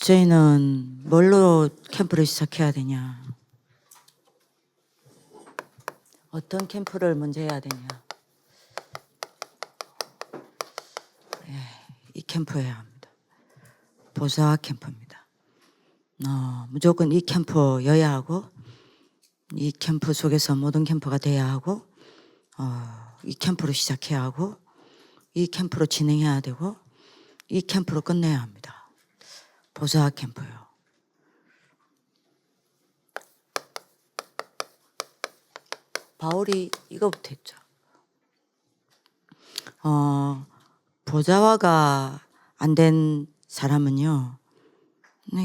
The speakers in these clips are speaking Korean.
저희는 뭘로 캠프를 시작해야 되냐? 어떤 캠프를 먼저 해야 되냐? 이 캠프 해야 합니다. 보사 캠프입니다. 무조건 이 캠프여야 하고, 이 캠프 속에서 모든 캠프가 돼야 하고, 이 캠프로 시작해야 하고, 이 캠프로 진행해야 되고, 이 캠프로 끝내야 합니다. 보사 캠프요. 바울이 이거부터 했죠. 보좌화가 안 된 사람은요,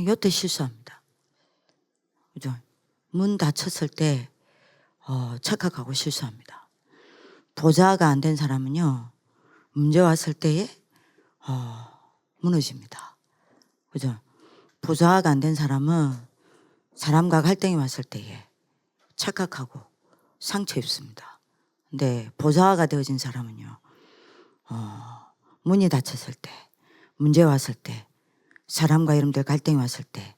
여태 실수합니다. 그죠? 문 닫혔을 때 착각하고 실수합니다. 보좌가 안 된 사람은요, 문제 왔을 때에 무너집니다. 그죠? 보좌가 안 된 사람은 사람과 갈등이 왔을 때에 착각하고 상처 입습니다. 근데 보좌가 되어진 사람은요, 문이 닫혔을 때, 문제 왔을 때, 사람과 여러분들 갈등이 왔을 때,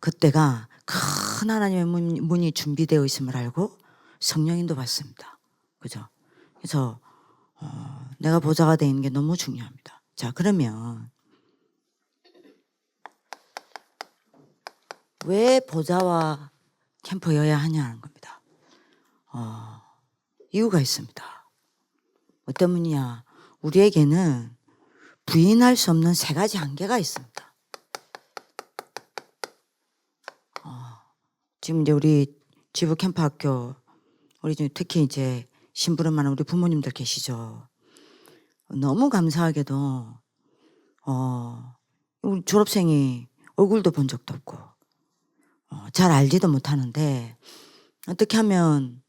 그때가 큰 하나님의 문이 준비되어 있음을 알고 성령인도 받습니다. 그죠? 그래서 내가 보좌가 되는 게 너무 중요합니다. 자, 그러면 왜 보좌와 캠프여야 하냐는 겁니다. 이유가 있습니다. 어떤 분이냐? 우리에게는 부인할 수 없는 세 가지 한계가 있습니다. 지금 이제 우리 지부 캠프 학교, 우리 중에 특히 이제 심부름 많은 우리 부모님들 계시죠. 너무 감사하게도 우리 졸업생이 얼굴도 본 적도 없고 잘 알지도 못하는데 어떻게 하면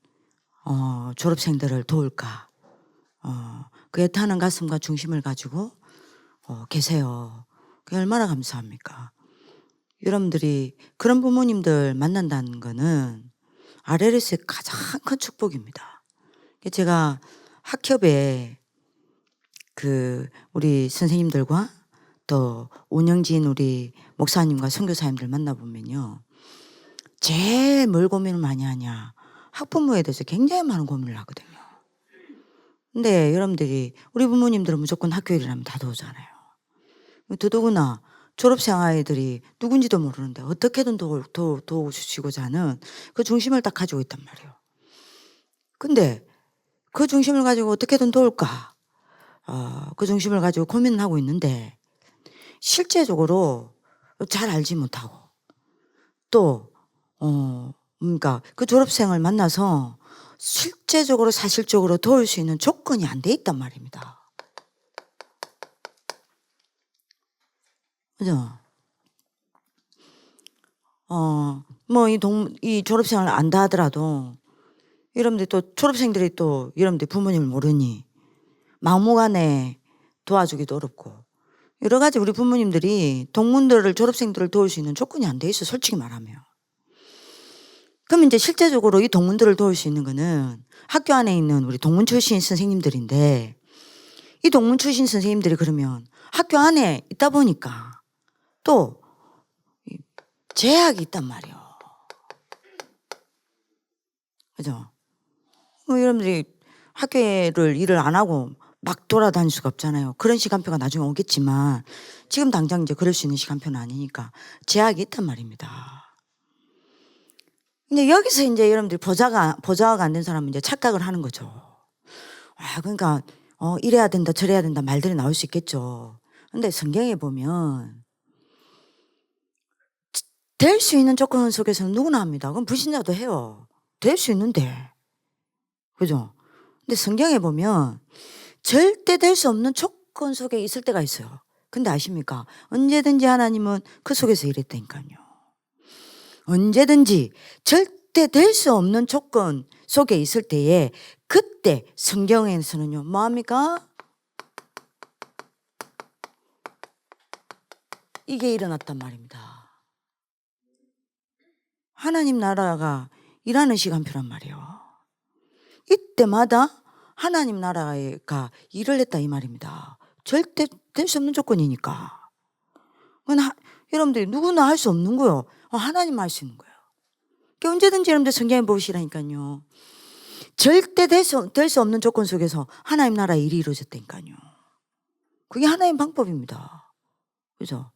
졸업생들을 도울까? 그 애타는 가슴과 중심을 가지고 계세요. 그게 얼마나 감사합니까? 여러분들이 그런 부모님들 만난다는 거는 RLS의 가장 큰 축복입니다. 제가 학협에 우리 선생님들과 또 운영진 우리 목사님과 선교사님들 만나보면요, 제일 뭘 고민을 많이 하냐? 학부모에 대해서 굉장히 많은 고민을 하거든요. 근데 여러분들이 우리 부모님들은 무조건 학교 일을 하면 다 도우잖아요. 더더구나 졸업생 아이들이 누군지도 모르는데 어떻게든 도우시고자 하는 그 중심을 딱 가지고 있단 말이에요. 근데 그 중심을 가지고 어떻게든 도울까? 그 중심을 가지고 고민을 하고 있는데 실제적으로 잘 알지 못하고 또 그러니까 그 졸업생을 만나서 실제적으로 사실적으로 도울 수 있는 조건이 안 돼 있단 말입니다. 그죠? 뭐 이 졸업생을 안다 하더라도 여러분들 또 졸업생들이 또 여러분들 부모님을 모르니 막무가내 도와주기도 어렵고 여러 가지 우리 부모님들이 동문들을 졸업생들을 도울 수 있는 조건이 안 돼 있어, 솔직히 말하면. 그럼 이제 실제적으로 이 동문들을 도울 수 있는 거는 학교 안에 있는 우리 동문 출신 선생님들인데 이 동문 출신 선생님들이 그러면 학교 안에 있다 보니까 또 제약이 있단 말이에요. 그죠? 여러분들이 학교를 일을 안 하고 막 돌아다닐 수가 없잖아요. 그런 시간표가 나중에 오겠지만 지금 당장 이제 그럴 수 있는 시간표는 아니니까 제약이 있단 말입니다. 근데 여기서 이제 여러분들이 보좌가 안 된 사람은 이제 착각을 하는 거죠. 그러니까 이래야 된다 저래야 된다 말들이 나올 수 있겠죠. 근데 성경에 보면 될 수 있는 조건 속에서는 누구나 합니다. 그럼 불신자도 해요. 될 수 있는데. 그죠? 근데 성경에 보면 절대 될 수 없는 조건 속에 있을 때가 있어요. 근데 아십니까? 언제든지 하나님은 그 속에서 일했다니까요. 언제든지 절대 될 수 없는 조건 속에 있을 때에 그때 성경에서는요, 뭐합니까? 이게 일어났단 말입니다. 하나님 나라가 일하는 시간표란 말이에요. 이때마다 하나님 나라가 일을 했다 이 말입니다. 절대 될 수 없는 조건이니까. 여러분들이 누구나 할 수 없는 거요. 하나님만 할 수 있는 거예요. 그러니까 언제든지 여러분들 성경에 보시라니까요. 절대 될 수 없는 조건 속에서 하나님 나라의 일이 이루어졌다니까요. 그게 하나님 방법입니다. 그죠?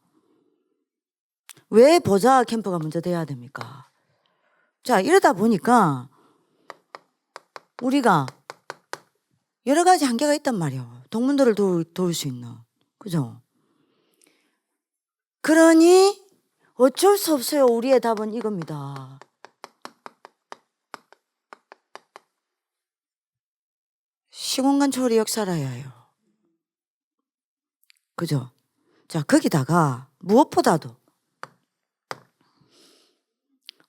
왜 보좌 캠프가 먼저 돼야 됩니까? 자, 이러다 보니까 우리가 여러 가지 한계가 있단 말이에요. 동문들을 도울 수 있는. 그죠? 그러니 어쩔 수 없어요. 우리의 답은 이겁니다. 시공간 초월의 역사를 해야 해요. 그죠? 자, 거기다가 무엇보다도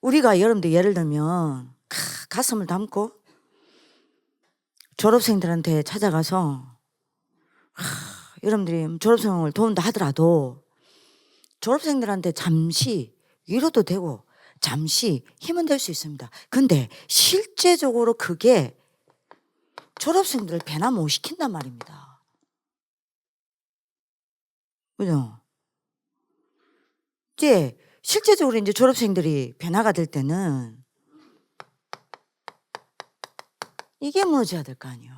우리가 여러분들 예를 들면 가슴을 담고 졸업생들한테 찾아가서 여러분들이 졸업생을 도운다 하더라도 졸업생들한테 잠시 위로도 되고 잠시 힘은 될 수 있습니다. 근데 실제적으로 그게 졸업생들을 배나 못 시킨단 말입니다. 그죠? 이제 실제적으로 이제 졸업생들이 변화가 될 때는 이게 무너져야 될 거 아니에요.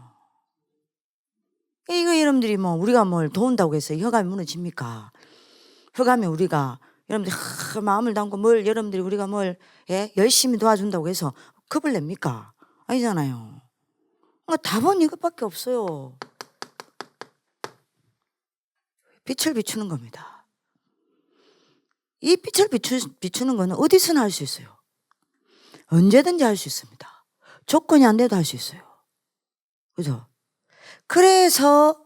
이거 여러분들이 뭐 우리가 뭘 도운다고 해서 혈감이 무너집니까? 혈감이 우리가 여러분들 마음을 담고 뭘 여러분들이 우리가 뭘 열심히 도와준다고 해서 겁을 냅니까? 아니잖아요. 답은 이것밖에 없어요. 빛을 비추는 겁니다. 이 빛을 비추는 거는 어디서나 할 수 있어요. 언제든지 할 수 있습니다. 조건이 안 돼도 할 수 있어요. 그죠? 그래서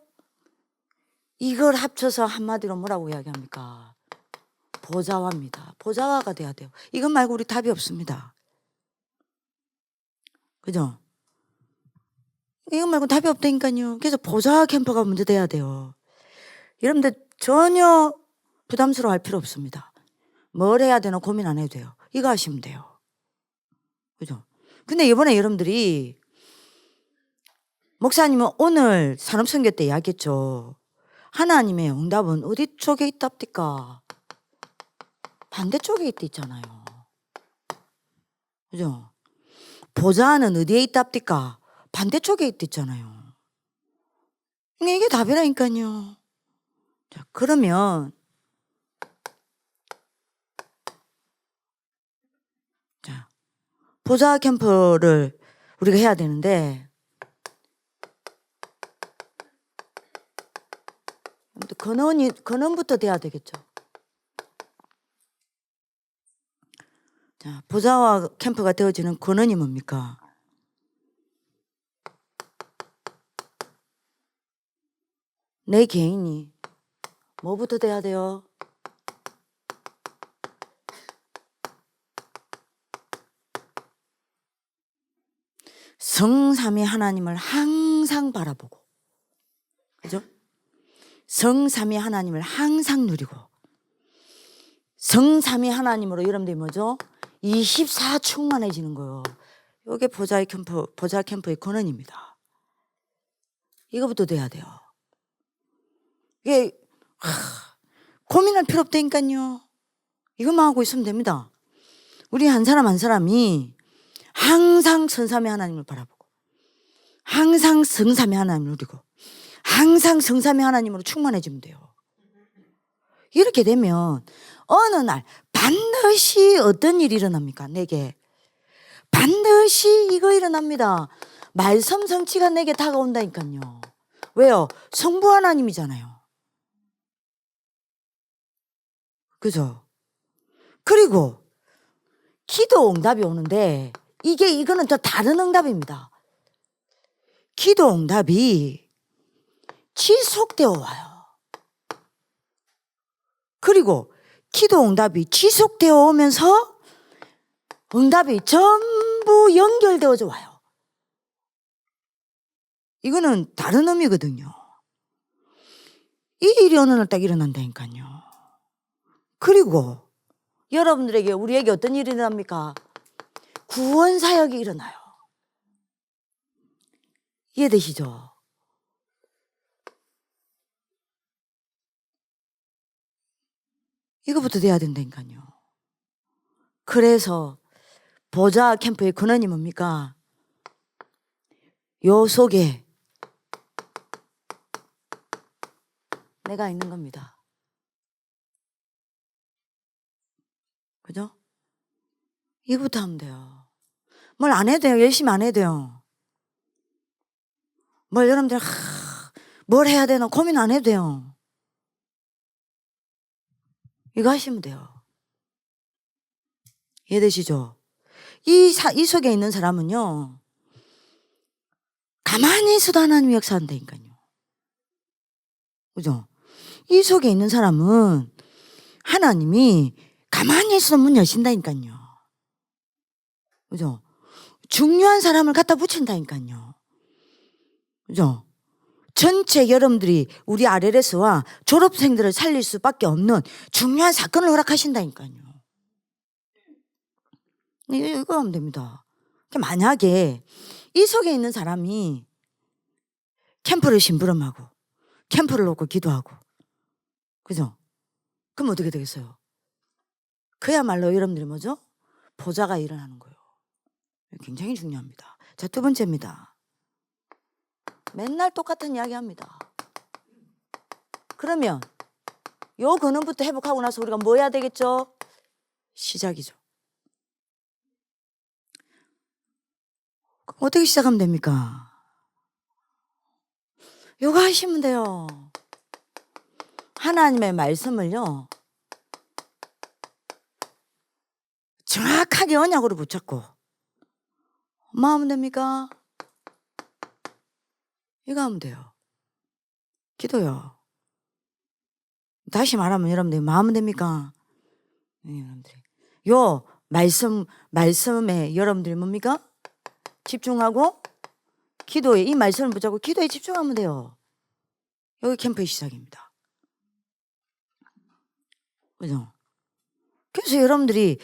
이걸 합쳐서 한마디로 뭐라고 이야기합니까? 보좌화입니다. 보좌화가 돼야 돼요. 이것 말고 우리 답이 없습니다. 그죠? 이것 말고 답이 없다니까요. 그래서 보좌화 캠퍼가 먼저 돼야 돼요. 여러분들 전혀 부담스러워 할 필요 없습니다. 뭘 해야 되나 고민 안 해도 돼요. 이거 하시면 돼요. 그죠? 근데 이번에 여러분들이 목사님은 오늘 산업선교 때 이야기했죠. 하나님의 응답은 어디 쪽에 있답니까? 반대쪽에 있잖아요. 그죠? 보좌는 어디에 있답니까? 반대쪽에 있잖아요. 이게 답이라니까요. 자, 그러면 자, 보좌 캠프를 우리가 해야 되는데 근원부터 돼야 되겠죠. 자, 보좌와 캠프가 되어지는 근원이 뭡니까? 내 개인이 뭐부터 돼야 돼요? 성삼위 하나님을 항상 바라보고, 그죠? 성삼위 하나님을 항상 누리고, 성삼위 하나님으로 여러분들이 뭐죠? 24 충만해지는 거예요. 이게 보좌 캠프의 근원입니다. 이거부터 돼야 돼요. 이게 고민할 필요 없다니까요. 이것만 하고 있으면 됩니다. 우리 한 사람 한 사람이 항상 성삼위 하나님을 바라보고, 항상 성삼위 하나님을 누리고, 항상 성삼위 하나님으로 충만해지면 돼요. 이렇게 되면 어느 날 반드시 어떤 일이 일어납니까? 내게 반드시 이거 일어납니다. 말씀 성취가 내게 다가온다니까요. 왜요? 성부 하나님이잖아요. 그죠? 그리고 기도 응답이 오는데 이거는 또 다른 응답입니다. 기도 응답이 지속되어 와요. 그리고 기도 응답이 지속되어 오면서 응답이 전부 연결되어져 와요. 이거는 다른 의미거든요. 이 일이 어느 날 딱 일어난다니까요. 그리고 여러분들에게 우리에게 어떤 일이 일어납니까? 구원 사역이 일어나요. 이해되시죠? 이거부터 돼야 된다니까요. 그래서 보좌 캠프의 근원이 뭡니까? 요 속에 내가 있는 겁니다. 그죠? 이거부터 하면 돼요. 뭘 안 해도 돼요. 열심히 안 해도 돼요. 뭘 여러분들 뭘 해야 되나 고민 안 해도 돼요. 이거 하시면 돼요. 이해되시죠? 이 속에 있는 사람은요, 가만히 있어도 하나님이 역사한다니까요. 그죠? 이 속에 있는 사람은 하나님이 가만히 있어도 문 여신다니까요. 그죠? 중요한 사람을 갖다 붙인다니까요. 그죠? 전체 여러분들이 우리 RLS와 졸업생들을 살릴 수밖에 없는 중요한 사건을 허락하신다니까요. 이거 하면 됩니다. 만약에 이 속에 있는 사람이 캠프를 심부름하고 캠프를 놓고 기도하고, 그죠? 그럼 어떻게 되겠어요? 그야말로 여러분들이 뭐죠? 보좌가 일어나는 거예요. 굉장히 중요합니다. 자, 두 번째입니다. 맨날 똑같은 이야기 합니다. 그러면 요 근원부터 회복하고 나서 우리가 뭐 해야 되겠죠? 시작이죠. 어떻게 시작하면 됩니까? 요거 하시면 돼요. 하나님의 말씀을요, 정확하게 언약으로 붙잡고 뭐 하면 됩니까? 이거 하면 돼요. 기도요. 다시 말하면 여러분들 뭐 하면 됩니까? 여러분들이 요 말씀에 여러분들이 뭡니까? 집중하고 기도에, 이 말씀을 붙잡고 기도에 집중하면 돼요. 여기 캠프의 시작입니다. 그죠? 그래서 여러분들이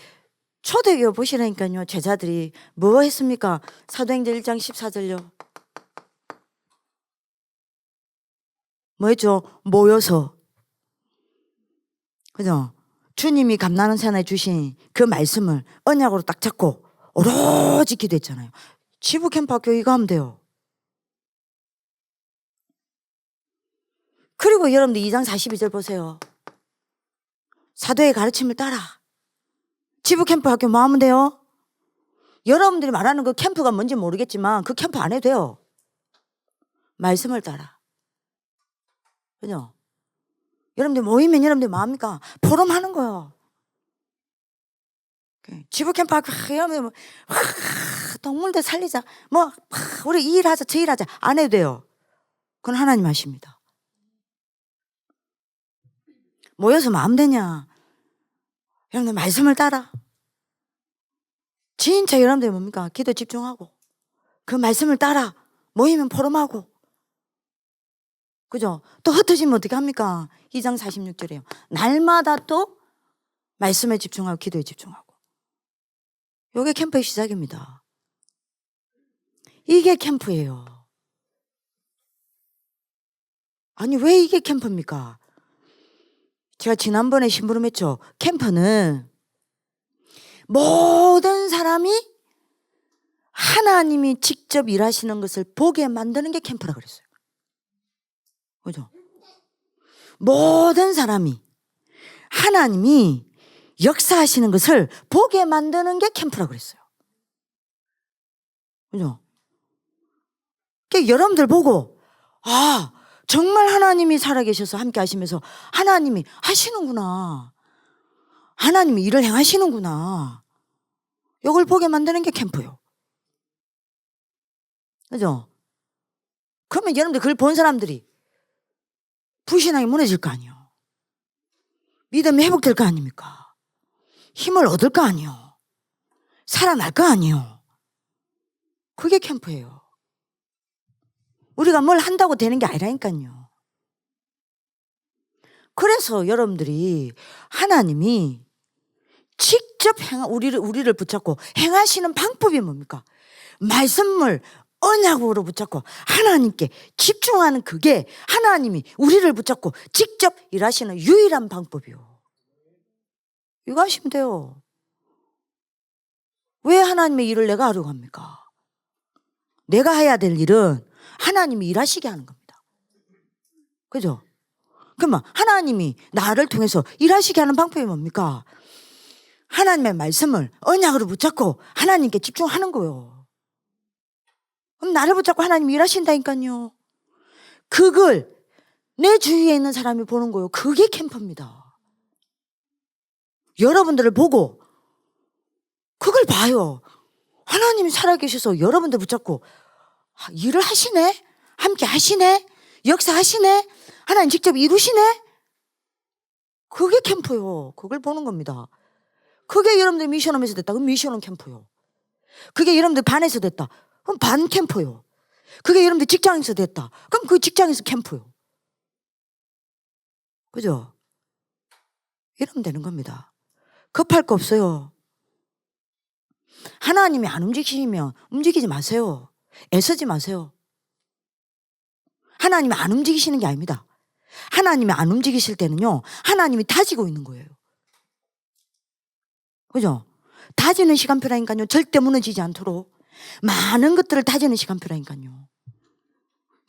초대교회 보시라니까요. 제자들이 뭐 했습니까? 사도행전 1장 14절요. 뭐 했죠? 모여서. 그죠? 주님이 감나는 산에 주신 그 말씀을 언약으로 딱 잡고 오로지 기도했잖아요. 지부 캠프 학교 이거 하면 돼요. 그리고 여러분들 2장 42절 보세요. 사도의 가르침을 따라. 지부 캠프 학교 뭐 하면 돼요? 여러분들이 말하는 그 캠프가 뭔지 모르겠지만 그 캠프 안 해도 돼요. 말씀을 따라. 그죠? 여러분들 모이면 여러분들 뭐 합니까? 포럼하는 거예요. 지부 캠프 학교 이러면 동물들 살리자. 뭐 우리 이 일하자 저 일하자. 안 해도 돼요. 그건 하나님 하십니다. 모여서 뭐 하면 되냐? 여러분들 말씀을 따라. 진짜 여러분들 뭡니까? 기도 집중하고 그 말씀을 따라 모이면 포럼하고, 그죠? 또 흩어지면 어떻게 합니까? 2장 46절이에요. 날마다 또 말씀에 집중하고 기도에 집중하고. 이게 캠프의 시작입니다. 이게 캠프예요. 아니 왜 이게 캠프입니까? 제가 지난번에 심부름했죠. 캠프는 모든 사람이 하나님이 직접 일하시는 것을 보게 만드는 게 캠프라 그랬어요. 그죠? 모든 사람이 하나님이 역사하시는 것을 보게 만드는 게 캠프라 그랬어요. 그죠? 그러니까 여러분들 보고 정말 하나님이 살아계셔서 함께 하시면서 하나님이 하시는구나. 하나님이 일을 행하시는구나. 이걸 보게 만드는 게 캠프요. 그죠? 그러면 여러분들 그걸 본 사람들이 불신앙이 무너질 거 아니에요. 믿음이 회복될 거 아닙니까? 힘을 얻을 거 아니에요. 살아날 거 아니에요. 그게 캠프예요. 우리가 뭘 한다고 되는 게 아니라니까요. 그래서 여러분들이 하나님이 직접 우리를 붙잡고 행하시는 방법이 뭡니까? 말씀을 언약으로 붙잡고 하나님께 집중하는, 그게 하나님이 우리를 붙잡고 직접 일하시는 유일한 방법이요. 이거 하시면 돼요. 왜 하나님의 일을 내가 하려고 합니까? 내가 해야 될 일은 하나님이 일하시게 하는 겁니다. 그죠? 그러면 하나님이 나를 통해서 일하시게 하는 방법이 뭡니까? 하나님의 말씀을 언약으로 붙잡고 하나님께 집중하는 거예요. 그럼 나를 붙잡고 하나님이 일하신다니까요. 그걸 내 주위에 있는 사람이 보는 거예요. 그게 캠프입니다. 여러분들을 보고 그걸 봐요. 하나님이 살아계셔서 여러분들 붙잡고 일을 하시네? 함께 하시네? 역사하시네? 하나님 직접 이루시네? 그게 캠프요. 그걸 보는 겁니다. 그게 여러분들 미션홈에서 됐다. 그럼 미션홈 캠프요. 그게 여러분들 반에서 됐다. 그럼 반 캠프요. 그게 여러분들 직장에서 됐다. 그럼 그 직장에서 캠프요. 그죠? 이러면 되는 겁니다. 급할 거 없어요. 하나님이 안 움직이시면 움직이지 마세요. 애쓰지 마세요. 하나님이 안 움직이시는 게 아닙니다. 하나님이 안 움직이실 때는요, 하나님이 다지고 있는 거예요. 그죠? 다지는 시간표라니까요. 절대 무너지지 않도록 많은 것들을 다지는 시간표라니까요.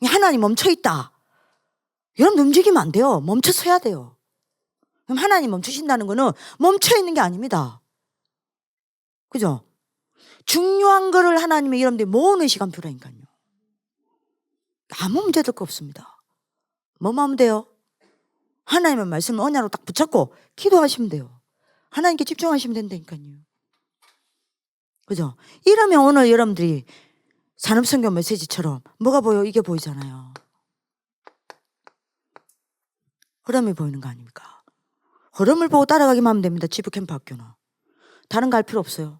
하나님 멈춰있다. 여러분 움직이면 안 돼요. 멈춰 서야 돼요. 그럼 하나님 멈추신다는 거는 멈춰있는 게 아닙니다. 그죠? 중요한 거를 하나님의 여러분들이 모으는 시간표라니까요. 아무 문제될 거 없습니다. 뭐만 하면 돼요? 하나님의 말씀을 언약으로 딱 붙잡고 기도하시면 돼요. 하나님께 집중하시면 된다니까요. 그죠? 이러면 오늘 여러분들이 산업선교 메시지처럼 뭐가 보여? 이게 보이잖아요. 흐름이 보이는 거 아닙니까? 흐름을 보고 따라가기만 하면 됩니다. 지부캠프 학교는. 다른 거 할 필요 없어요.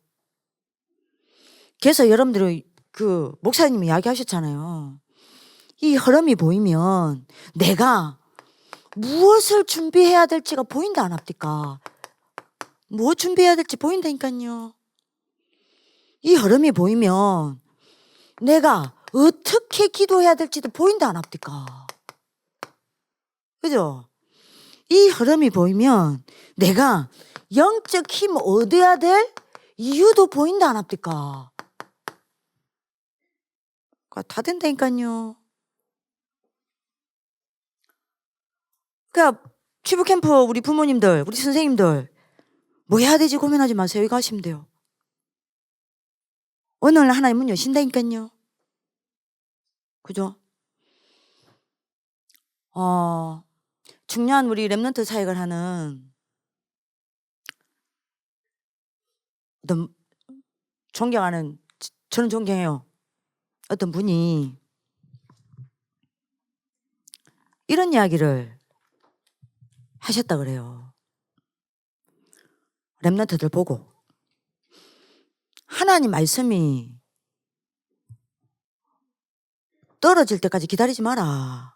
그래서 여러분들이 그 목사님이 이야기하셨잖아요. 이 흐름이 보이면 내가 무엇을 준비해야 될지가 보인다 안 합니까? 무엇 준비해야 될지 보인다니까요. 이 흐름이 보이면 내가 어떻게 기도해야 될지도 보인다 안 합니까? 그죠? 이 흐름이 보이면 내가 영적 힘 얻어야 될 이유도 보인다 안 합니까? 다 된다니까요. 그러니까 치부캠프 우리 부모님들, 우리 선생님들 뭐 해야 되지 고민하지 마세요. 이거 하시면 돼요. 오늘 하나님 문 여신다니까요. 그죠? 중요한 우리 랩런트 사역을 하는 어떤 존경하는, 저는 존경해요. 어떤 분이 이런 이야기를 하셨다 그래요. 랩런트들 보고 하나님 말씀이 떨어질 때까지 기다리지 마라.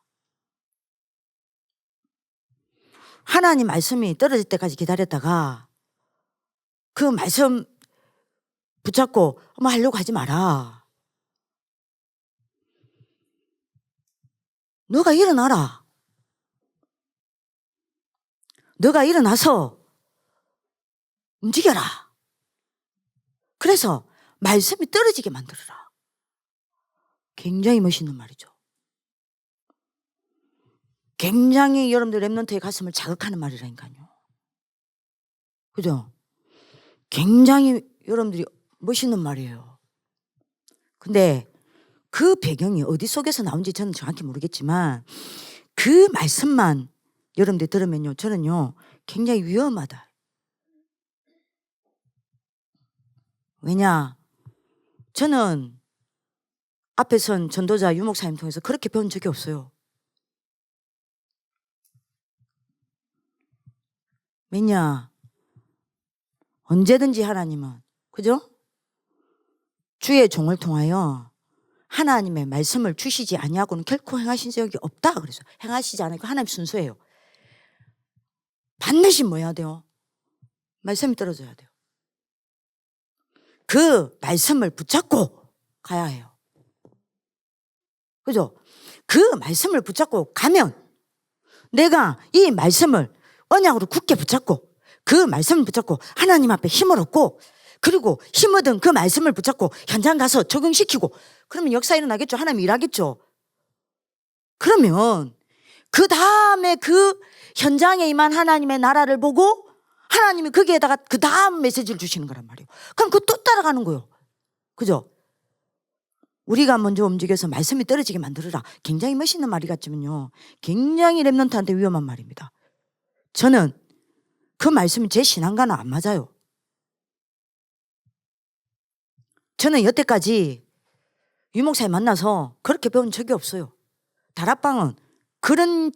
하나님 말씀이 떨어질 때까지 기다렸다가 그 말씀 붙잡고 뭐 하려고 하지 마라. 너가 일어나라. 너가 일어나서 움직여라. 그래서 말씀이 떨어지게 만들어라. 굉장히 멋있는 말이죠. 굉장히 여러분들 랩런트의 가슴을 자극하는 말이라니까요. 그죠? 굉장히 여러분들이 멋있는 말이에요. 근데 그 배경이 어디 속에서 나온지 저는 정확히 모르겠지만 그 말씀만 여러분들 들으면요, 저는요 굉장히 위험하다. 왜냐? 저는 앞에 선 전도자 유목사님 통해서 그렇게 배운 적이 없어요. 왜냐? 언제든지 하나님은, 그죠? 주의 종을 통하여 하나님의 말씀을 주시지 아니하고는 결코 행하신 적이 없다. 그래서 행하시지 않으니까 하나님 순서예요. 반드시 뭐 해야 돼요? 말씀이 떨어져야 돼요. 그 말씀을 붙잡고 가야 해요. 그죠? 그 말씀을 붙잡고 가면 내가 이 말씀을 언약으로 굳게 붙잡고 그 말씀을 붙잡고 하나님 앞에 힘을 얻고, 그리고 힘 얻은 그 말씀을 붙잡고 현장 가서 적용시키고, 그러면 역사 일어나겠죠. 하나님 일하겠죠. 그러면 그 다음에 그 현장에 임한 하나님의 나라를 보고 하나님이 거기에다가 그 다음 메시지를 주시는 거란 말이에요. 그럼 그 또 따라가는 거예요. 그죠? 우리가 먼저 움직여서 말씀이 떨어지게 만들어라. 굉장히 멋있는 말이 같지만요, 굉장히 랩런트한테 위험한 말입니다. 저는 그 말씀이 제 신앙과는 안 맞아요. 저는 여태까지 유목사님 만나서 그렇게 배운 적이 없어요. 다락방은 그런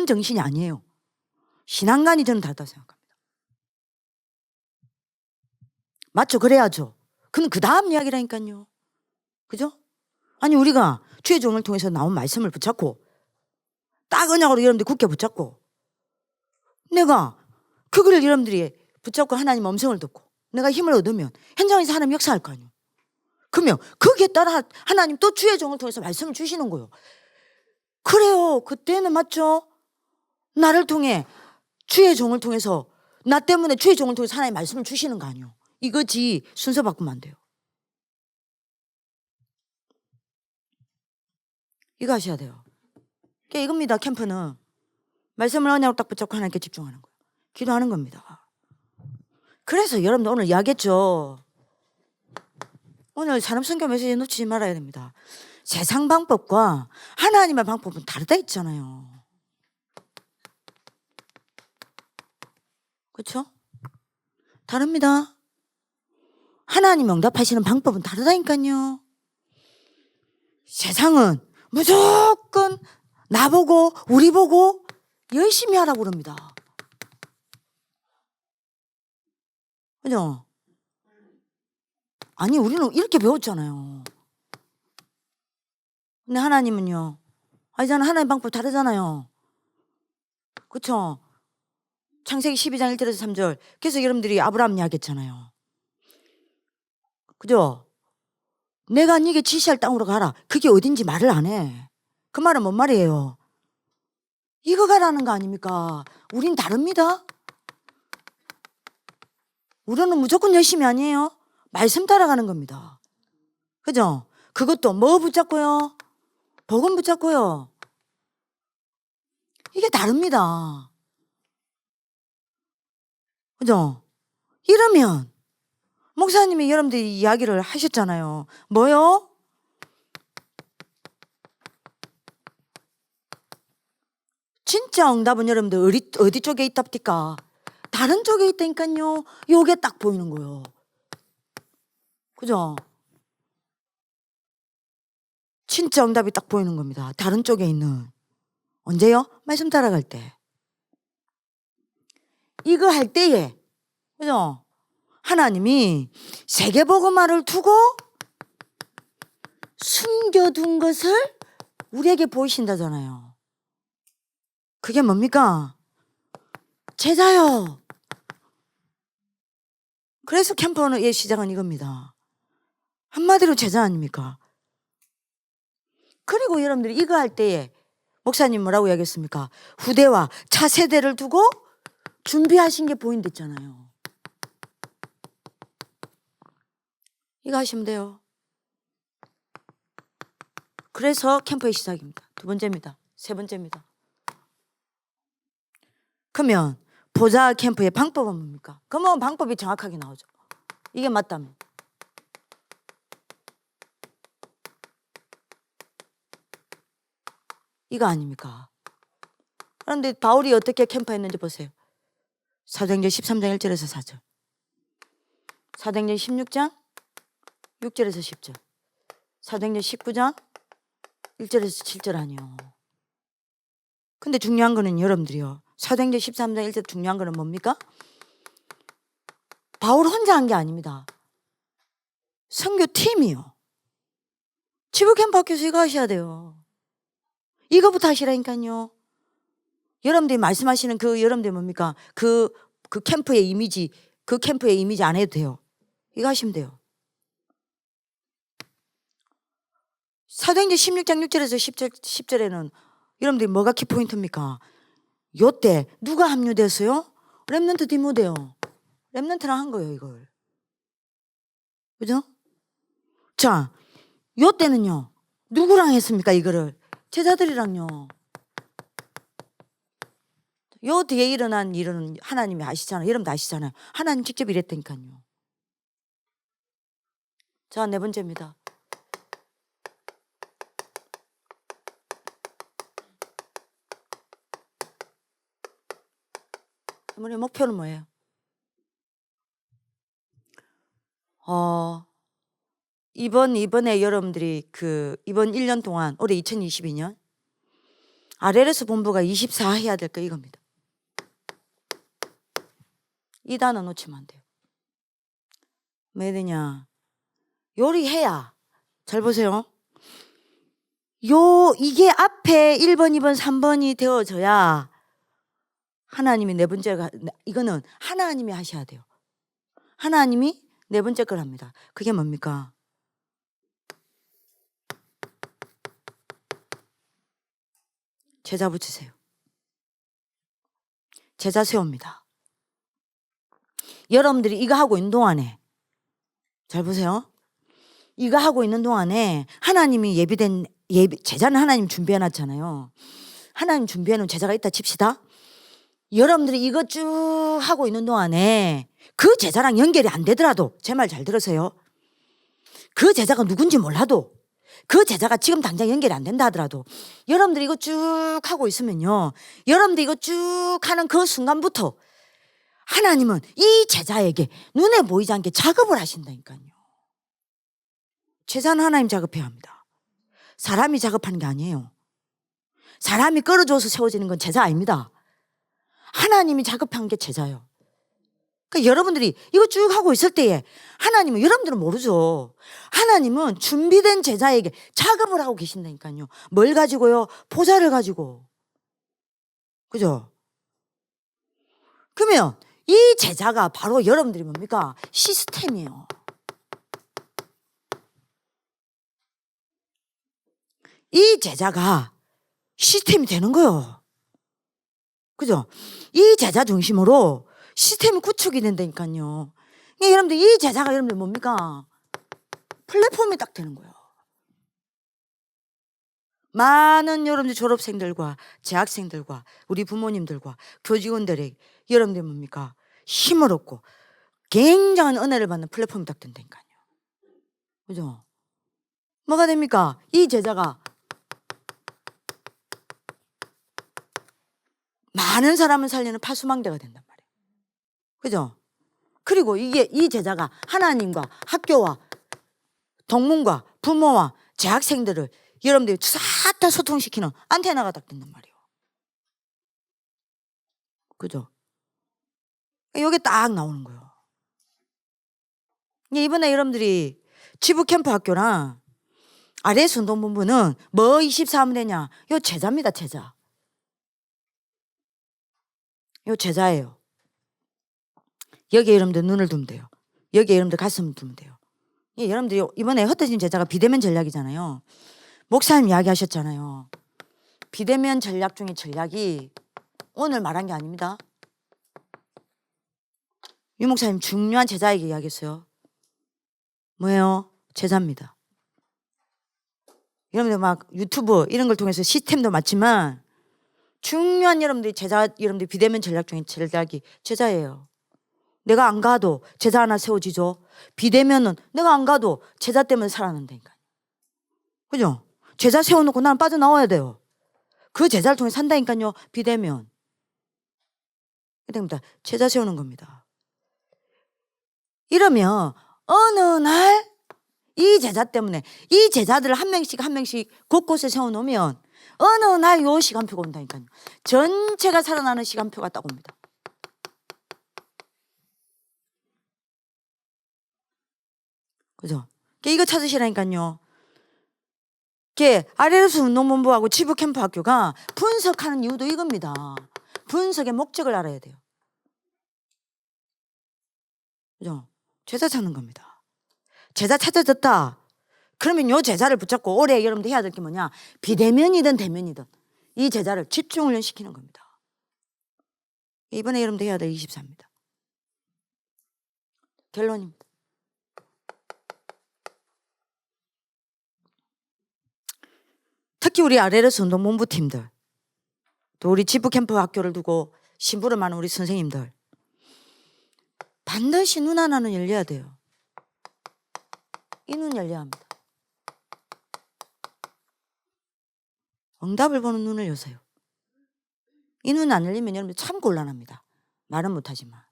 정신이 아니에요. 신앙관이 저는 다르다고 생각합니다. 맞죠? 그래야죠. 그건 그 다음 이야기라니까요. 그죠? 아니, 우리가 주의 종을 통해서 나온 말씀을 붙잡고 딱 언약으로 여러분들이 굳게 붙잡고, 내가 그거를 여러분들이 붙잡고 하나님 음성을 듣고 내가 힘을 얻으면 현장에서 하나님 역사할 거 아니에요. 그러면 거기에 따라 하나님 또 주의 종을 통해서 말씀을 주시는 거예요. 그래요. 그때는 맞죠? 나를 통해, 주의 종을 통해서, 나 때문에 주의 종을 통해서 하나님 말씀을 주시는 거 아니에요. 이거지. 순서 바꾸면 안 돼요. 이거 하셔야 돼요. 이겁니다. 캠프는 말씀을 언약으로 딱 붙잡고 하나님께 집중하는 거예요. 기도하는 겁니다. 그래서 여러분들 오늘 이야기했죠. 오늘 산업선교 메시지 놓치지 말아야 됩니다. 세상 방법과 하나님의 방법은 다르다 했잖아요. 그렇죠? 다릅니다. 하나님 응답하시는 방법은 다르다니까요. 세상은 무조건 나보고 우리 보고 열심히 하라고 그럽니다. 그죠? 아니, 우리는 이렇게 배웠잖아요. 근데 하나님은요, 아니잖아. 하나님 방법 다르잖아요. 그쵸? 창세기 12장 1절에서 3절. 그래서 여러분들이 아브라함 이야기했잖아요. 그죠? 내가 네게 지시할 땅으로 가라. 그게 어딘지 말을 안 해. 그 말은 뭔 말이에요? 이거 가라는 거 아닙니까? 우린 다릅니다. 우리는 무조건 열심히 아니에요. 말씀 따라가는 겁니다. 그죠? 그것도 뭐 붙잡고요? 복음 붙잡고요. 이게 다릅니다. 그죠? 이러면 목사님이 여러분들이 이야기를 하셨잖아요. 뭐요? 진짜 응답은 여러분들 어디 쪽에 있답니까? 다른 쪽에 있다니까요. 요게 딱 보이는 거예요. 그죠? 진짜 응답이 딱 보이는 겁니다. 다른 쪽에 있는. 언제요? 말씀 따라갈 때. 이거 할 때에, 그죠? 하나님이 세계복음화를 두고 숨겨둔 것을 우리에게 보이신다잖아요. 그게 뭡니까? 제자요. 그래서 캠프의 시작은 이겁니다. 한마디로 제자 아닙니까? 그리고 여러분들이 이거 할 때에 목사님 뭐라고 이야기했습니까? 후대와 차세대를 두고 준비하신 게 보인댔잖아요. 이거 하시면 돼요. 그래서 캠프의 시작입니다. 두 번째입니다. 세 번째입니다. 그러면 보자 캠프의 방법은 뭡니까? 그러면 방법이 정확하게 나오죠. 이게 맞다면. 이거 아닙니까? 그런데 바울이 어떻게 캠프했는지 보세요. 사도행전 13장 1절에서 4절. 사도행전 16장 6절에서 10절. 사도행전 19장 1절에서 7절 아니요. 근데 중요한 거는 여러분들이요. 사도행전 13장 1절 중요한 거는 뭡니까? 바울 혼자 한 게 아닙니다. 선교팀이요. 지부 캠프 학교에서 이거 하셔야 돼요. 이거부터 하시라니까요. 여러분들이 말씀하시는 그 여러분들이 뭡니까? 그 캠프의 이미지, 그 캠프의 이미지 안 해도 돼요. 이거 하시면 돼요. 사도행전 16장 6절에서 10절에는 여러분들이 뭐가 키포인트입니까? 요때 누가 합류됐어요? 렘넌트 디모데요. 렘넌트랑 한 거예요, 이걸. 그죠? 자, 요 때는요. 누구랑 했습니까, 이거를? 제자들이랑요. 요 뒤에 일어난 일은 하나님이 아시잖아요. 여러분도 아시잖아요. 하나님 직접 이랬다니까요. 자, 네 번째입니다. 우리 목표는 뭐예요? 이번에 여러분들이 이번 1년 동안 올해 2022년 RLS 본부가 24 해야 될 거 이겁니다. 이 단어 놓치면 안 돼요. 뭐 해야 되냐? 요리해야. 잘 보세요. 이게 앞에 1번, 2번, 3번이 되어져야 하나님이 네 번째가, 이거는 하나님이 하셔야 돼요. 하나님이 네 번째 걸 합니다. 그게 뭡니까? 제자 붙이세요. 제자 세웁니다. 여러분들이 이거 하고 있는 동안에, 잘 보세요. 이거 하고 있는 동안에 하나님이 제자는 하나님 준비해 놨잖아요. 하나님 준비해 놓은 제자가 있다 칩시다. 여러분들이 이거 쭉 하고 있는 동안에 그 제자랑 연결이 안 되더라도, 제 말 잘 들으세요. 그 제자가 누군지 몰라도, 그 제자가 지금 당장 연결이 안 된다 하더라도, 여러분들이 이거 쭉 하고 있으면요, 여러분들이 이거 쭉 하는 그 순간부터 하나님은 이 제자에게 눈에 보이지 않게 작업을 하신다니까요. 제자는 하나님 작업해야 합니다. 사람이 작업하는 게 아니에요. 사람이 끌어줘서 세워지는 건 제자 아닙니다. 하나님이 작업한 게 제자예요. 그러니까 여러분들이 이거 쭉 하고 있을 때에 하나님은, 여러분들은 모르죠. 하나님은 준비된 제자에게 작업을 하고 계신다니까요. 뭘 가지고요? 보좌를 가지고. 그죠? 그러면 이 제자가 바로 여러분들이 뭡니까? 시스템이에요. 이 제자가 시스템이 되는 거예요. 그죠? 이 제자 중심으로 시스템이 구축이 된다니까요. 그러니까 여러분들, 이 제자가 여러분들 뭡니까? 플랫폼이 딱 되는 거예요. 많은 여러분들 졸업생들과 재학생들과 우리 부모님들과 교직원들에게 여러분들 뭡니까? 힘을 얻고 굉장한 은혜를 받는 플랫폼이 딱 된다니까요. 그죠? 뭐가 됩니까? 이 제자가 많은 사람을 살리는 파수망대가 된단 말이에요. 그죠? 그리고 이 제자가 하나님과 학교와 동문과 부모와 재학생들을 여러분들이 싹 다 소통시키는 안테나가 딱 된단 말이에요. 그죠? 이게 딱 나오는 거예요. 이번에 여러분들이 지부캠프 학교랑 RS 운동본부는 뭐 24 하면 되냐? 요 제자입니다, 제자. 요 제자예요. 여기에 여러분들 눈을 두면 돼요. 여기에 여러분들 가슴을 두면 돼요. 여러분들이 이번에 흩어진 제자가 비대면 전략이잖아요. 목사님 이야기하셨잖아요. 비대면 전략 중에 전략이 오늘 말한 게 아닙니다. 유 목사님 중요한 제자에게 이야기했어요. 뭐예요? 제자입니다. 여러분들 막 유튜브 이런 걸 통해서 시스템도 맞지만 중요한 여러분들 비대면 전략 중에 전략이 제자예요. 내가 안 가도 제자 하나 세워지죠. 비대면은 내가 안 가도 제자 때문에 살아난다니까요. 그죠? 제자 세워놓고 나는 빠져나와야 돼요. 그 제자를 통해 산다니까요. 비대면. 그러니까 제자 세우는 겁니다. 이러면 어느 날 이 제자 때문에 이 제자들을 한 명씩 곳곳에 세워놓으면 어느 날 요 시간표가 온다니까요. 전체가 살아나는 시간표가 딱 옵니다. 그죠? 이거 찾으시라니까요. RLS 운동본부하고 지부캠프 학교가 분석하는 이유도 이겁니다. 분석의 목적을 알아야 돼요. 그죠? 제자 찾는 겁니다. 제자 찾아졌다. 그러면 요 제자를 붙잡고 올해 여러분들 해야 될 게 뭐냐? 비대면이든 대면이든 이 제자를 집중훈련시키는 겁니다. 이번에 여러분들 해야 될 24입니다. 결론입니다. 특히 우리 RLS 운동본부 팀들, 또 우리 지부캠프 학교를 두고 심부름 하는 우리 선생님들, 반드시 눈 하나는 열려야 돼요. 이 눈 열려야 합니다. 응답을 보는 눈을 여세요. 이 눈 안 열리면 여러분들 참 곤란합니다. 말은 못하지만.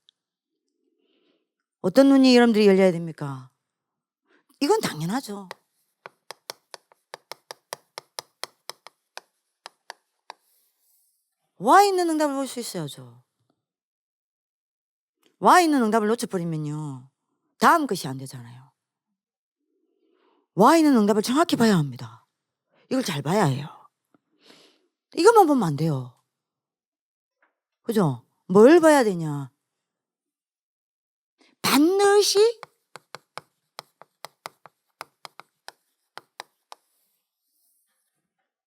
어떤 눈이 여러분들이 열려야 됩니까? 이건 당연하죠. 와 있는 응답을 볼 수 있어야죠. 와 있는 응답을 놓쳐버리면요, 다음 것이 안 되잖아요. 와 있는 응답을 정확히 봐야 합니다. 이걸 잘 봐야 해요. 이것만 보면 안 돼요. 그죠? 뭘 봐야 되냐? 반드시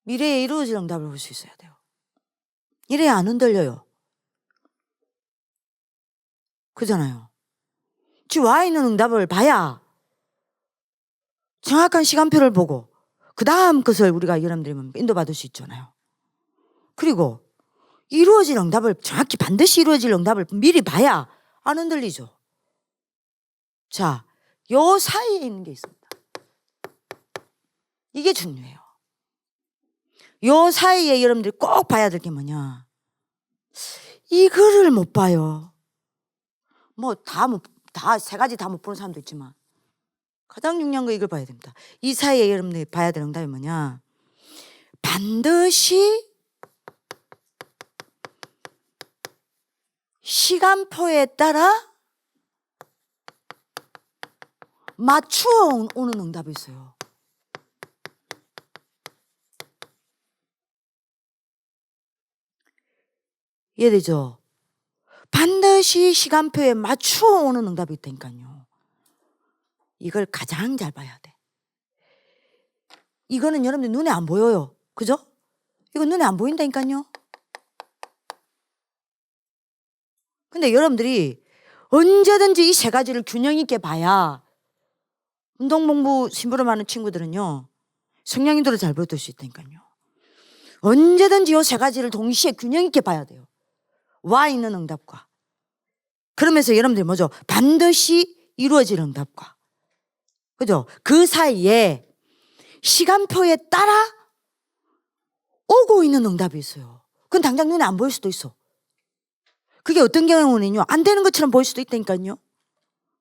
미래에 이루어질 응답을 볼 수 있어야 돼요. 이래야 안 흔들려요. 그잖아요. 지금 와 있는 응답을 봐야 정확한 시간표를 보고 그 다음 것을 우리가 여러분들이 인도받을 수 있잖아요. 그리고 이루어질 응답을 정확히 반드시 이루어질 응답을 미리 봐야 안 흔들리죠. 자, 요 사이에 있는 게 있습니다. 이게 중요해요. 요 사이에 여러분들이 꼭 봐야 될 게 뭐냐? 이거를 못 봐요. 다 세 가지 다 못 보는 사람도 있지만 가장 중요한 거 이걸 봐야 됩니다. 이 사이에 여러분들이 봐야 될 응답이 뭐냐? 반드시 시간표에 따라 맞추어 오는 응답이 있어요. 이해되죠? 반드시 시간표에 맞추어 오는 응답이 있다니까요. 이걸 가장 잘 봐야 돼. 이거는 여러분들 눈에 안 보여요. 그죠? 이거 눈에 안 보인다니까요. 근데 여러분들이 언제든지 이 세 가지를 균형 있게 봐야 운동본부 심부름하는 친구들은요, 성향인도를 잘 보여줄 수 있다니까요. 언제든지 이 세 가지를 동시에 균형 있게 봐야 돼요. 와 있는 응답과. 그러면서 여러분들이 뭐죠? 반드시 이루어질 응답과. 그죠? 그 사이에 시간표에 따라 오고 있는 응답이 있어요. 그건 당장 눈에 안 보일 수도 있어. 그게 어떤 경우는요, 안 되는 것처럼 보일 수도 있다니까요.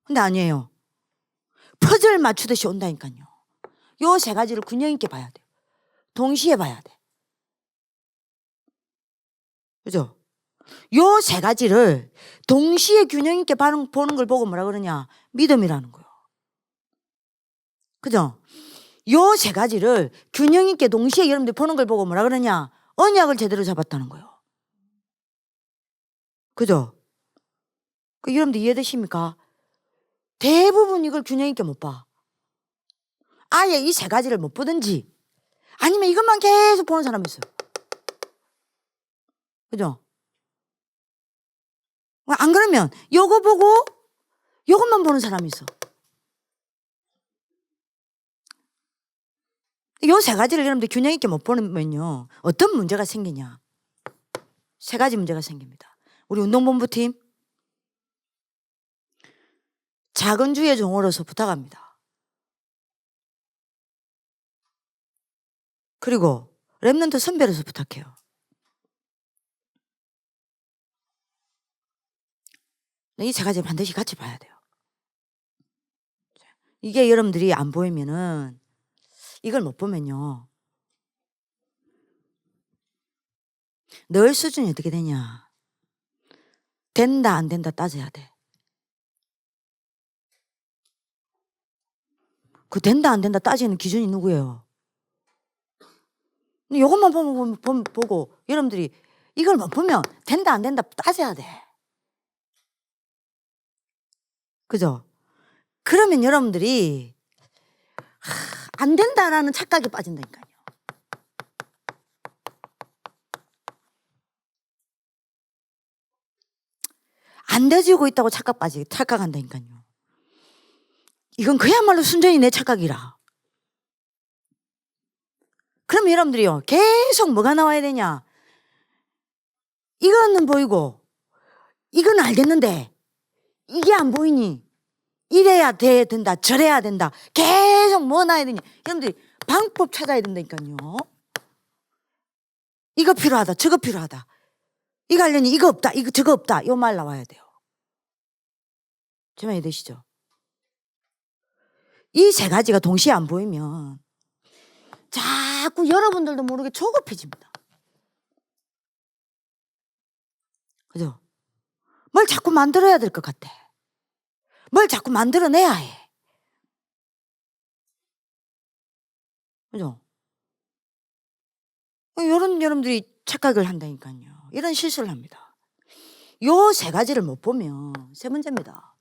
근데 아니에요. 퍼즐 맞추듯이 온다니까요. 요 세 가지를 균형 있게 봐야 돼요. 동시에 봐야 돼. 그죠? 요 세 가지를 동시에 균형 있게 보는 걸 보고 뭐라 그러냐? 믿음이라는 거예요. 그죠? 요 세 가지를 균형 있게 동시에 여러분들 보는 걸 보고 뭐라 그러냐? 언약을 제대로 잡았다는 거예요. 그죠? 여러분들 이해되십니까? 대부분 이걸 균형 있게 못 봐. 아예 이 세 가지를 못 보든지 아니면 이것만 계속 보는 사람이 있어요. 그죠? 안 그러면 요거 보고 요것만 보는 사람이 있어. 요 세 가지를 여러분들 균형 있게 못 보면요, 어떤 문제가 생기냐? 세 가지 문제가 생깁니다. 우리 운동본부팀 작은 주의 종으로서 부탁합니다. 그리고 랩런트 선배로서 부탁해요. 이 세 가지 반드시 같이 봐야 돼요. 이게 여러분들이 안 보이면은, 이걸 못 보면요, 늘 수준이 어떻게 되냐? 된다 안 된다 따져야 돼. 그 된다 안 된다 따지는 기준이 누구예요? 근데 이것만 보고 여러분들이 이걸 못 보면 된다 안 된다 따져야 돼. 그죠? 그러면 여러분들이 안 된다라는 착각에 빠진다니까요. 안 되지고 있다고 착각한다니까요. 이건 그야말로 순전히 내 착각이라. 그럼 여러분들이요, 계속 뭐가 나와야 되냐? 이거는 보이고 이건 알겠는데 이게 안 보이니? 이래야 된다, 저래야 된다. 계속 뭐 나야 되냐? 여러분들이 방법 찾아야 된다니까요. 이거 필요하다, 저거 필요하다. 이거 하려니 이거 없다, 이거 저거 없다. 요 말 나와야 돼요. 제 말 이해되시죠? 이 세 가지가 동시에 안 보이면 자꾸 여러분들도 모르게 조급해집니다. 그죠? 뭘 자꾸 만들어야 될 것 같아. 뭘 자꾸 만들어내야 해. 그죠? 이런 여러분들이 착각을 한다니까요. 이런 실수를 합니다. 요 세 가지를 못 보면 세 번째입니다.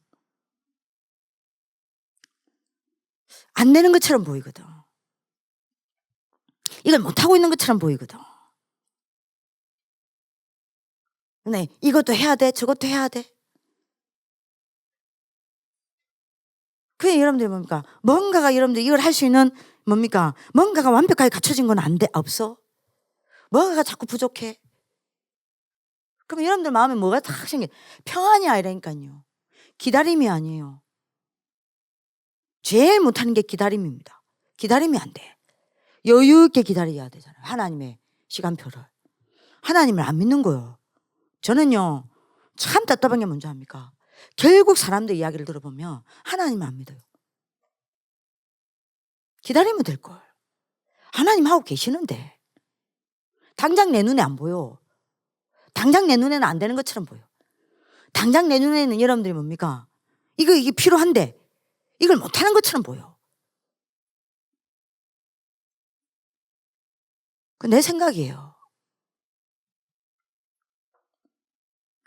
안 되는 것처럼 보이거든. 이걸 못하고 있는 것처럼 보이거든. 네, 이것도 해야 돼, 저것도 해야 돼. 그게 여러분들이 뭡니까? 뭔가가 여러분들 이걸 할 수 있는 뭡니까? 뭔가가 완벽하게 갖춰진 건 안 돼, 없어. 뭔가가 자꾸 부족해. 그럼 여러분들 마음에 뭐가 탁 생겨? 평안이 아니라니까요. 기다림이 아니에요. 제일 못하는 게 기다림입니다. 기다림이 안 돼. 여유 있게 기다려야 되잖아요. 하나님의 시간표를. 하나님을 안 믿는 거예요. 저는요, 참 답답한 게 뭔지 압니까? 결국 사람들 이야기를 들어보면 하나님을 안 믿어요. 기다리면 될걸. 하나님 하고 계시는데 당장 내 눈에 안 보여. 당장 내 눈에는 안 되는 것처럼 보여. 당장 내 눈에는 여러분들이 뭡니까? 이게 필요한데 이걸 못하는 것처럼 보여. 그 내 생각이에요.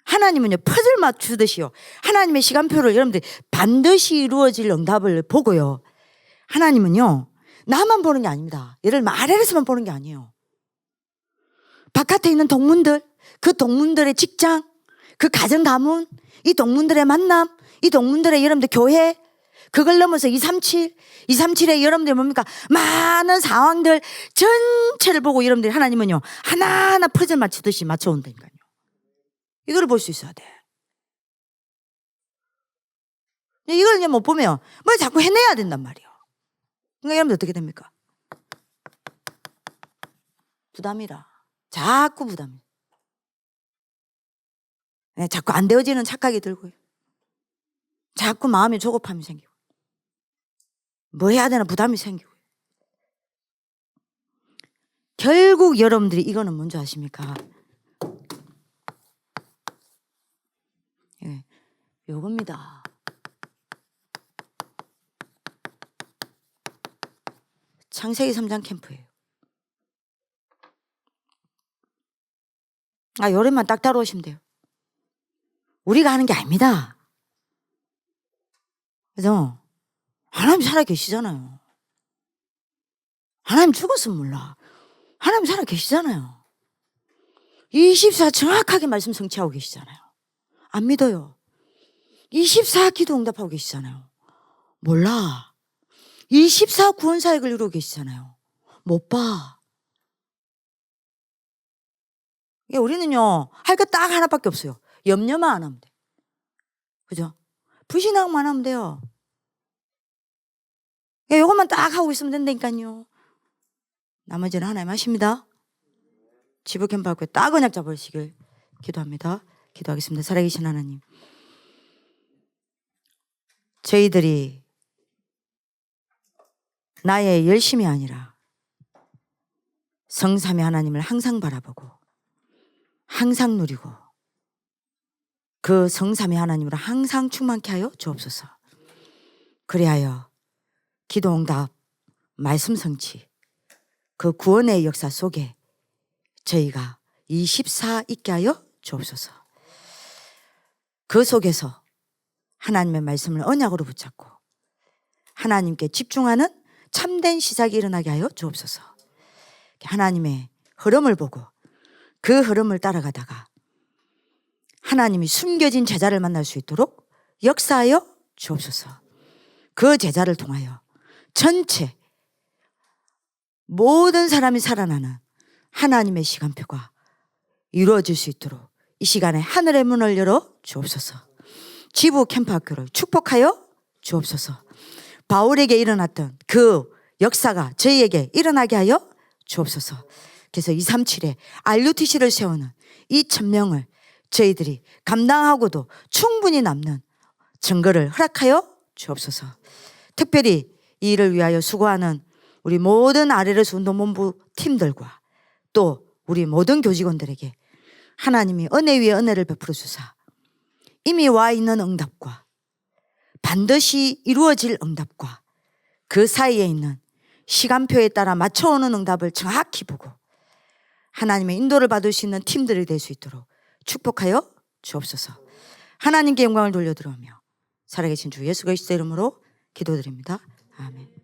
하나님은요, 퍼즐 맞추듯이요, 하나님의 시간표를 여러분들이 반드시 이루어질 응답을 보고요, 하나님은요, 나만 보는 게 아닙니다. 얘를 아래에서만 보는 게 아니에요. 바깥에 있는 동문들, 그 동문들의 직장, 그 가정 가문, 이 동문들의 만남, 이 동문들의 여러분들 교회, 그걸 넘어서 237에 여러분들 뭡니까? 많은 상황들 전체를 보고 여러분들이 하나님은요, 하나하나 퍼즐 맞추듯이 맞춰온다니까요. 이걸 볼 수 있어야 돼. 이걸 이제 못 보면 뭘 자꾸 해내야 된단 말이에요. 그러니까 여러분들 어떻게 됩니까? 부담이라. 자꾸 부담이. 네, 자꾸 안 되어지는 착각이 들고요. 자꾸 마음에 조급함이 생기고. 뭐 해야 되나 부담이 생기고. 결국 여러분들이 이거는 뭔지 아십니까? 예, 요겁니다. 창세기 3장 캠프예요. 요래만 딱 따라오시면 돼요. 우리가 하는 게 아닙니다. 그래서 하나님 살아 계시잖아요. 하나님 죽었으면 몰라. 하나님 살아 계시잖아요. 24 정확하게 말씀 성취하고 계시잖아요. 안 믿어요. 24 기도 응답하고 계시잖아요. 몰라. 24 구원 사역을 이루고 계시잖아요. 못 봐. 우리는요, 할 거 딱 하나밖에 없어요. 염려만 안 하면 돼. 그죠? 불신앙만 하면 돼요. 이것만 딱 하고 있으면 된다니까요. 나머지는 하나님 하십니다. 지부캠프 학교에 딱 언약 잡으시길 기도합니다. 기도하겠습니다. 살아계신 하나님, 저희들이 나의 열심이 아니라 성삼위 하나님을 항상 바라보고 항상 누리고 그 성삼위 하나님으로 항상 충만케 하여 주옵소서. 그리하여 기도 응답, 말씀 성취, 그 구원의 역사 속에 저희가 24 있게 하여 주옵소서. 그 속에서 하나님의 말씀을 언약으로 붙잡고 하나님께 집중하는 참된 시작이 일어나게 하여 주옵소서. 하나님의 흐름을 보고 그 흐름을 따라가다가 하나님이 숨겨진 제자를 만날 수 있도록 역사하여 주옵소서. 그 제자를 통하여 전체 모든 사람이 살아나는 하나님의 시간표가 이루어질 수 있도록 이 시간에 하늘의 문을 열어 주옵소서. 지부 캠프학교를 축복하여 주옵소서. 바울에게 일어났던 그 역사가 저희에게 일어나게 하여 주옵소서. 그래서 237에 RUTC를 세우는 이 천명을 저희들이 감당하고도 충분히 남는 증거를 허락하여 주옵소서. 특별히 이 일을 위하여 수고하는 우리 모든 RLS 운동본부 팀들과 또 우리 모든 교직원들에게 하나님이 은혜 위에 은혜를 베풀어 주사 이미 와 있는 응답과 반드시 이루어질 응답과 그 사이에 있는 시간표에 따라 맞춰오는 응답을 정확히 보고 하나님의 인도를 받을 수 있는 팀들이 될 수 있도록 축복하여 주옵소서. 하나님께 영광을 돌려드리며 살아계신 주 예수 그리스도의 이름으로 기도드립니다. 아멘.